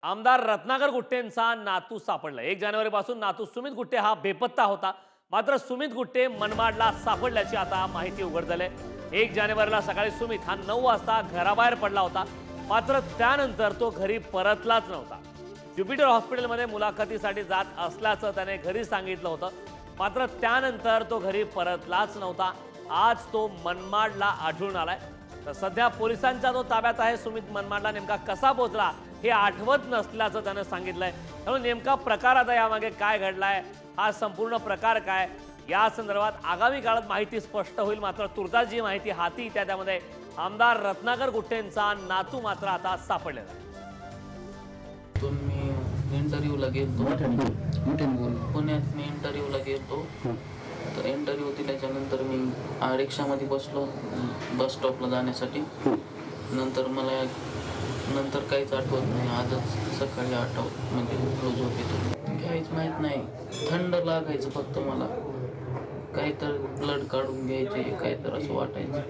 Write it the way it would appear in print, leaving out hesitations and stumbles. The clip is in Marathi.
आमदार रत्नाकर गुट्टेंचा नातू सापडला। 1 जानेवारीपासून नातू सुमित गुट्टे हा बेपत्ता होता। मात्र सुमित गुट्टे मनमाडला सापडल्याची आता माहिती उघड झाली आहे। 1 जानेवारीला सकाळी सुमित हा 9 वाजता घराबाहेर पडला होता। मात्र त्यानंतर तो घरी परतलाच नव्हता। ज्युपिटर हॉस्पिटलमध्ये मुलाखतीसाठी जात असल्याचं त्याने घरी सांगितलं होतं। मात्र त्यानंतर तो घरी परतलाच नव्हता। आज तो मनमाडला आढळून आलाय। तर सध्या पोलिसांच्या तो ताब्यात आहे। सुमित मनमाडला नेमका कसा पोहोचला हे आठवत नसल्याचं त्याने सांगितलंय। त्यामुळे नेमका प्रकार आता यामागे काय घडलाय, हा संपूर्ण प्रकार काय, या संदर्भात आगामी काळात माहिती स्पष्ट होईल। मात्र तुर्तास जी माहिती हाती त्यामध्ये आमदार रत्नाकर गुट्टेंचा नातू मात्र आता सापडलेला आहे। मी इंटरव्ह्यूला गेलो, पुण्यात मी इंटरव्ह्यूला गेलो। तर इंटरव्ह्यू दिल्याच्यानंतर मी रिक्षामध्ये बसलो बस स्टॉपला जाण्यासाठी। नंतर काहीच आठवत नाही। आजच सकाळी म्हणजे उठलो झोपेतून, काहीच माहीत नाही। थंड लागायचं फक्त मला, काहीतरी ब्लड काढून घ्यायचे, काहीतरी असं वाटायचं।